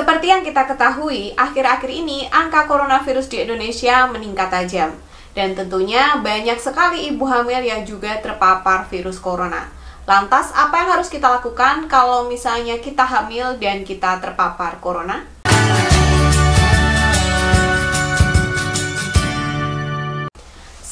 Seperti yang kita ketahui, akhir-akhir ini angka coronavirus di Indonesia meningkat tajam. Dan tentunya banyak sekali ibu hamil yang juga terpapar virus corona. Lantas, apa yang harus kita lakukan kalau misalnya kita hamil dan kita terpapar corona?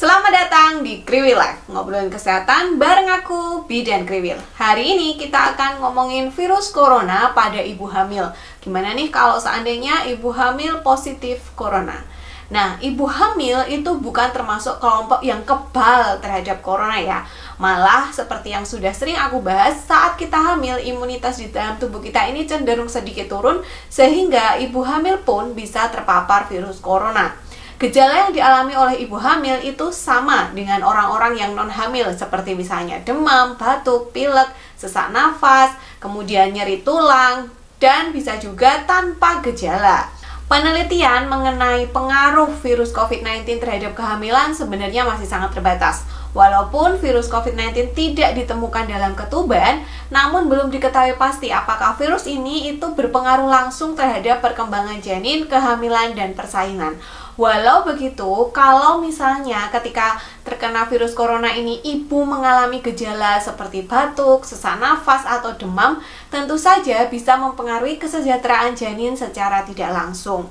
Selamat datang di Kriwil Life, ngobrolin kesehatan bareng aku, Bidan Kriwil. Hari ini kita akan ngomongin virus corona pada ibu hamil. Gimana nih kalau seandainya ibu hamil positif corona? Nah, ibu hamil itu bukan termasuk kelompok yang kebal terhadap corona ya. Malah seperti yang sudah sering aku bahas, saat kita hamil, imunitas di dalam tubuh kita ini cenderung sedikit turun, sehingga ibu hamil pun bisa terpapar virus corona. Gejala yang dialami oleh ibu hamil itu sama dengan orang-orang yang non-hamil, seperti misalnya demam, batuk, pilek, sesak nafas, kemudian nyeri tulang, dan bisa juga tanpa gejala. Penelitian mengenai pengaruh virus COVID-19 terhadap kehamilan sebenarnya masih sangat terbatas. Walaupun virus COVID-19 tidak ditemukan dalam ketuban, namun belum diketahui pasti apakah virus ini itu berpengaruh langsung terhadap perkembangan janin, kehamilan, dan persalingan. Walau begitu, kalau misalnya ketika terkena virus corona ini ibu mengalami gejala seperti batuk, sesak nafas, atau demam, tentu saja bisa mempengaruhi kesejahteraan janin secara tidak langsung.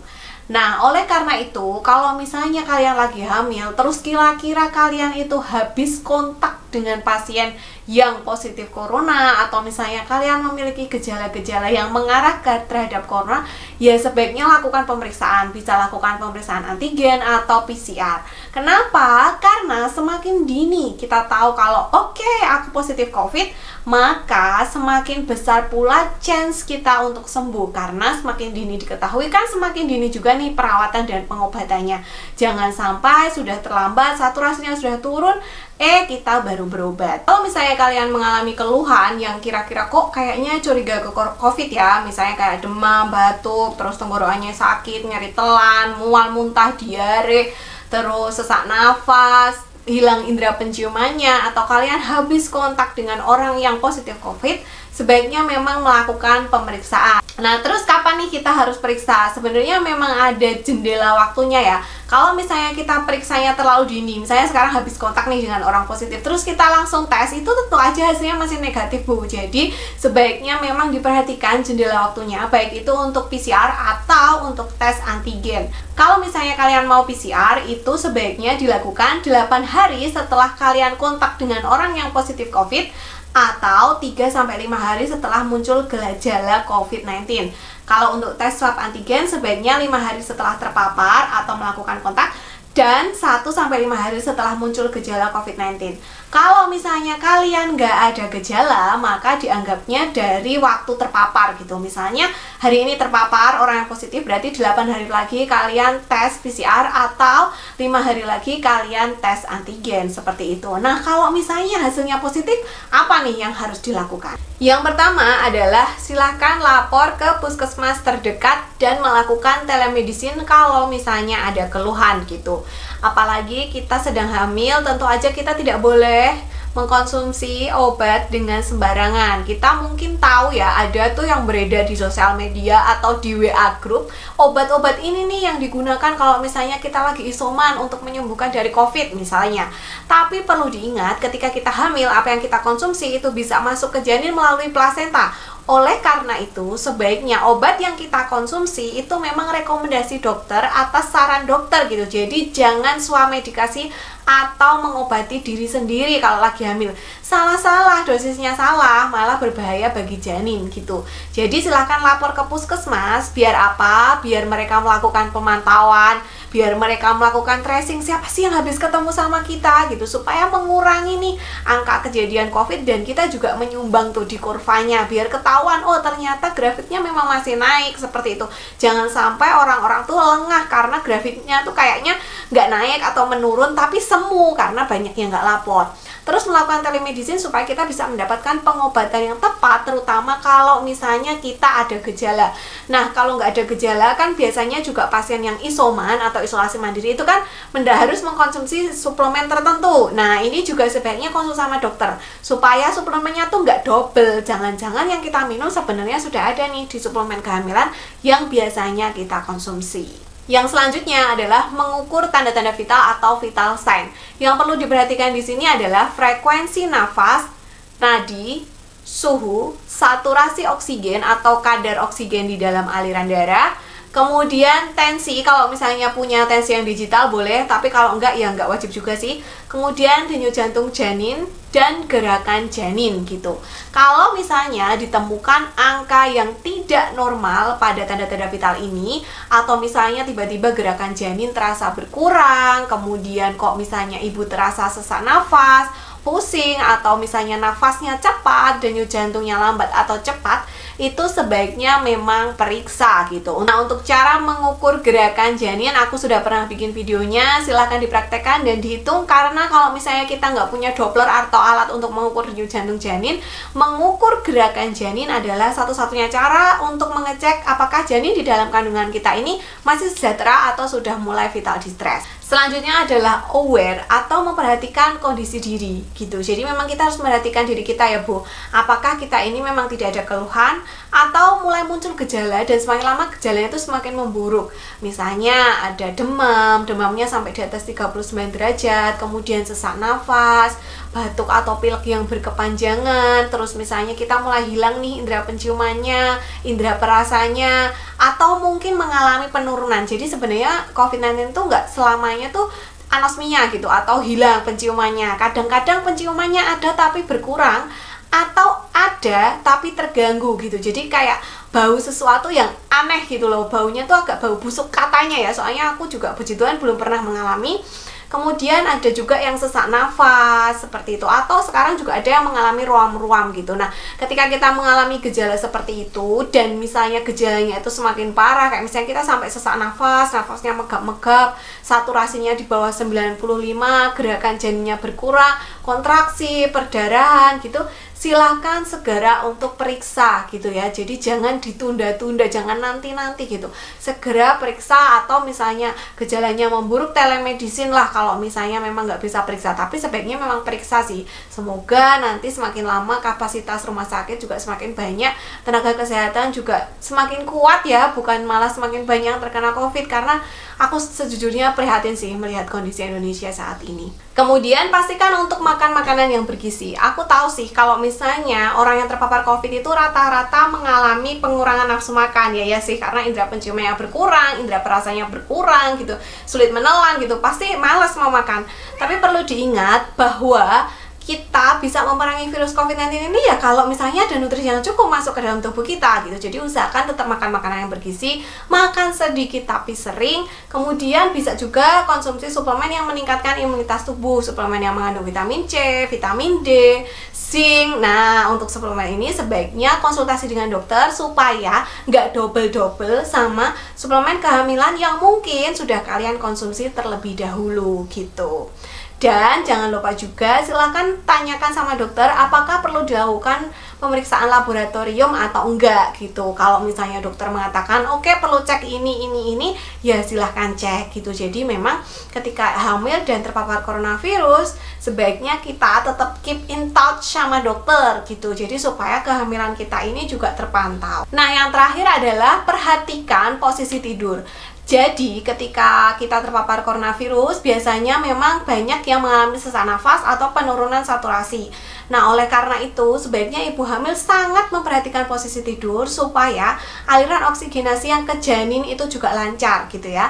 Nah, oleh karena itu, kalau misalnya kalian lagi hamil, terus kira-kira kalian itu habis kontak dengan pasien yang positif corona, atau misalnya kalian memiliki gejala-gejala yang mengarah terhadap corona, ya sebaiknya lakukan pemeriksaan. Bisa lakukan pemeriksaan antigen atau PCR. Kenapa? Karena semakin dini kita tahu kalau oke, aku positif COVID, maka semakin besar pula chance kita untuk sembuh. Karena semakin dini diketahui kan semakin dini juga nih perawatan dan pengobatannya. Jangan sampai sudah terlambat, saturasinya sudah turun, kita baru berobat. Kalau misalnya kalian mengalami keluhan yang kira-kira kok kayaknya curiga ke COVID ya, misalnya kayak demam, batuk, terus tenggorokannya sakit, nyeri telan, mual, muntah, diare, terus sesak nafas, hilang indera penciumannya, atau kalian habis kontak dengan orang yang positif COVID, sebaiknya memang melakukan pemeriksaan. Nah, terus kapan nih kita harus periksa? Sebenarnya memang ada jendela waktunya ya. Kalau misalnya kita periksanya terlalu dini, misalnya sekarang habis kontak nih dengan orang positif, terus kita langsung tes, itu tentu aja hasilnya masih negatif, Bu. Jadi, sebaiknya memang diperhatikan jendela waktunya, baik itu untuk PCR atau untuk tes antigen. Kalau misalnya kalian mau PCR, itu sebaiknya dilakukan 8 hari setelah kalian kontak dengan orang yang positif COVID, atau 3-5 hari setelah muncul gejala COVID-19. Kalau untuk tes swab antigen sebaiknya 5 hari setelah terpapar atau melakukan kontak, dan 1-5 hari setelah muncul gejala COVID-19. Kalau misalnya kalian nggak ada gejala, maka dianggapnya dari waktu terpapar gitu. Misalnya hari ini terpapar orang yang positif, berarti 8 hari lagi kalian tes PCR, atau 5 hari lagi kalian tes antigen, seperti itu. Nah, kalau misalnya hasilnya positif, apa nih yang harus dilakukan? Yang pertama adalah silakan lapor ke puskesmas terdekat dan melakukan telemedicine kalau misalnya ada keluhan gitu. Apalagi kita sedang hamil, tentu aja kita tidak boleh mengkonsumsi obat dengan sembarangan. Kita mungkin tahu ya, ada tuh yang beredar di sosial media atau di WA group, obat-obat ini nih yang digunakan kalau misalnya kita lagi isoman untuk menyembuhkan dari COVID misalnya. Tapi perlu diingat, ketika kita hamil, apa yang kita konsumsi itu bisa masuk ke janin melalui plasenta. Oleh karena itu, sebaiknya obat yang kita konsumsi itu memang rekomendasi dokter atas saran dokter gitu. Jadi jangan swamedikasi atau mengobati diri sendiri kalau lagi hamil. Salah-salah, dosisnya salah, malah berbahaya bagi janin gitu. Jadi silakan lapor ke puskesmas. Biar apa? Biar mereka melakukan pemantauan, biar mereka melakukan tracing siapa sih yang habis ketemu sama kita gitu, supaya mengurangi nih angka kejadian COVID, dan kita juga menyumbang tuh di kurvanya biar ketahuan, oh ternyata grafiknya memang masih naik, seperti itu. Jangan sampai orang-orang tuh lengah karena grafiknya tuh kayaknya nggak naik atau menurun, tapi semu karena banyak yang nggak lapor. terus melakukan telemedicine supaya kita bisa mendapatkan pengobatan yang tepat, terutama kalau misalnya kita ada gejala. Nah, kalau nggak ada gejala kan biasanya juga pasien yang isoman atau isolasi mandiri itu kan harus mengkonsumsi suplemen tertentu. Nah, ini juga sebaiknya konsul sama dokter supaya suplemennya tuh nggak double. Jangan-jangan yang kita minum sebenarnya sudah ada nih di suplemen kehamilan yang biasanya kita konsumsi. Yang selanjutnya adalah mengukur tanda-tanda vital atau vital sign. Yang perlu diperhatikan di sini adalah frekuensi nafas, nadi, suhu, saturasi oksigen atau kadar oksigen di dalam aliran darah, kemudian tensi. Kalau misalnya punya tensi yang digital boleh, tapi kalau enggak ya enggak wajib juga sih. Kemudian denyut jantung janin dan gerakan janin gitu. Kalau misalnya ditemukan angka yang tidak normal pada tanda-tanda vital ini, atau misalnya tiba-tiba gerakan janin terasa berkurang, kemudian kok misalnya ibu terasa sesak nafas, pusing, atau misalnya nafasnya cepat, denyut jantungnya lambat atau cepat, itu sebaiknya memang periksa gitu. Nah, untuk cara mengukur gerakan janin aku sudah pernah bikin videonya, silahkan dipraktekkan dan dihitung. Karena kalau misalnya kita nggak punya Doppler atau alat untuk mengukur denyut jantung janin, mengukur gerakan janin adalah satu-satunya cara untuk mengecek apakah janin di dalam kandungan kita ini masih sejahtera atau sudah mulai vital distress. Selanjutnya adalah aware atau memperhatikan kondisi diri gitu. Jadi memang kita harus memperhatikan diri kita ya Bu. Apakah kita ini memang tidak ada keluhan atau mulai muncul gejala dan semakin lama gejalanya itu semakin memburuk. Misalnya ada demam, demamnya sampai di atas 39 derajat, kemudian sesak nafas, batuk atau pilek yang berkepanjangan, terus misalnya kita mulai hilang nih indera penciumannya, indera perasanya, atau mungkin mengalami penurunan. Jadi sebenarnya COVID-19 itu nggak selamanya tuh anosmia gitu atau hilang penciumannya. Kadang-kadang penciumannya ada tapi berkurang, atau ada tapi terganggu gitu. Jadi kayak bau sesuatu yang aneh gitu loh, baunya tuh agak bau busuk katanya ya, soalnya aku juga puji Tuhan belum pernah mengalami. Kemudian ada juga yang sesak nafas seperti itu, atau sekarang juga ada yang mengalami ruam-ruam gitu. Nah, ketika kita mengalami gejala seperti itu dan misalnya gejalanya itu semakin parah, kayak misalnya kita sampai sesak nafas, nafasnya megap-megap, saturasinya di bawah 95, gerakan janinnya berkurang, kontraksi, perdarahan gitu, silahkan segera untuk periksa gitu ya. Jadi jangan ditunda-tunda, jangan nanti-nanti gitu. Segera periksa, atau misalnya gejalanya memburuk, telemedicine lah kalau misalnya memang nggak bisa periksa. Tapi sebaiknya memang periksa sih. Semoga nanti semakin lama kapasitas rumah sakit juga semakin banyak, tenaga kesehatan juga semakin kuat ya, bukan malah semakin banyak yang terkena COVID. Karena aku sejujurnya prihatin sih melihat kondisi Indonesia saat ini. Kemudian pastikan untuk makan makanan yang bergizi. Aku tahu sih kalau misalnya orang yang terpapar COVID itu rata-rata mengalami pengurangan nafsu makan ya sih, karena indera penciumannya berkurang, indera perasanya berkurang gitu, sulit menelan gitu, pasti malas mau makan. Tapi perlu diingat bahwa kita bisa memerangi virus COVID-19 ini ya kalau misalnya ada nutrisi yang cukup masuk ke dalam tubuh kita gitu. Jadi usahakan tetap makan makanan yang bergizi, makan sedikit tapi sering. Kemudian bisa juga konsumsi suplemen yang meningkatkan imunitas tubuh, suplemen yang mengandung vitamin C, vitamin D, zinc. Nah, untuk suplemen ini sebaiknya konsultasi dengan dokter supaya nggak double-double sama suplemen kehamilan yang mungkin sudah kalian konsumsi terlebih dahulu gitu. Dan jangan lupa juga silahkan tanyakan sama dokter apakah perlu dilakukan pemeriksaan laboratorium atau enggak gitu. Kalau misalnya dokter mengatakan oke, perlu cek ini, ya silahkan cek gitu. Jadi memang ketika hamil dan terpapar coronavirus, sebaiknya kita tetap keep in touch sama dokter gitu. Jadi supaya kehamilan kita ini juga terpantau. Nah, yang terakhir adalah perhatikan posisi tidur. Jadi ketika kita terpapar coronavirus, biasanya memang banyak yang mengalami sesak nafas atau penurunan saturasi. Nah, oleh karena itu sebaiknya ibu hamil sangat memperhatikan posisi tidur supaya aliran oksigenasi yang ke janin itu juga lancar gitu ya.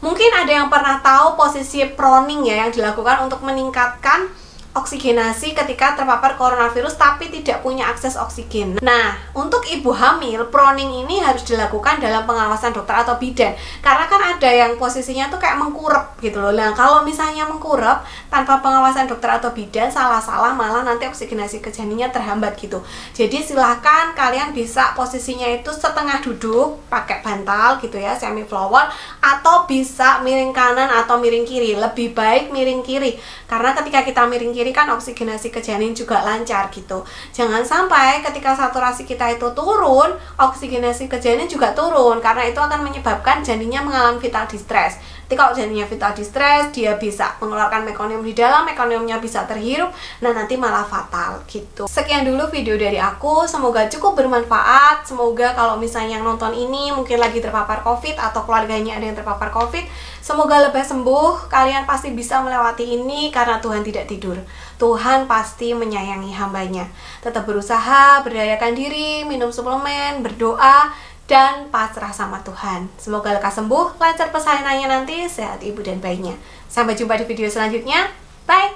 Mungkin ada yang pernah tahu posisi proning ya yang dilakukan untuk meningkatkan oksigenasi ketika terpapar coronavirus tapi tidak punya akses oksigen. Nah, untuk ibu hamil, proning ini harus dilakukan dalam pengawasan dokter atau bidan. Karena kan ada yang posisinya tuh kayak mengkurep gitu loh. Nah, kalau misalnya mengkurep tanpa pengawasan dokter atau bidan, salah-salah malah nanti oksigenasi ke janinnya terhambat gitu. Jadi silahkan kalian bisa posisinya itu setengah duduk pakai bantal gitu ya, semi flower, atau bisa miring kanan atau miring kiri. Lebih baik miring kiri, karena ketika kita miring kiri kiri kan oksigenasi ke janin juga lancar gitu. Jangan sampai ketika saturasi kita itu turun, oksigenasi ke janin juga turun, karena itu akan menyebabkan janinnya mengalami vital distress. Jadi kalau janinnya vital distress, dia bisa mengeluarkan mekonium di dalam, mekoniumnya bisa terhirup, nah nanti malah fatal gitu. Sekian dulu video dari aku, semoga cukup bermanfaat. Semoga kalau misalnya yang nonton ini mungkin lagi terpapar COVID atau keluarganya ada yang terpapar COVID, semoga lekas sembuh. Kalian pasti bisa melewati ini karena Tuhan tidak tidur. Tuhan pasti menyayangi hambanya. Tetap berusaha, berdayakan diri, minum suplemen, berdoa, dan pasrah sama Tuhan. Semoga lekas sembuh, lancar persalinannya nanti, sehat ibu dan bayinya. Sampai jumpa di video selanjutnya. Bye!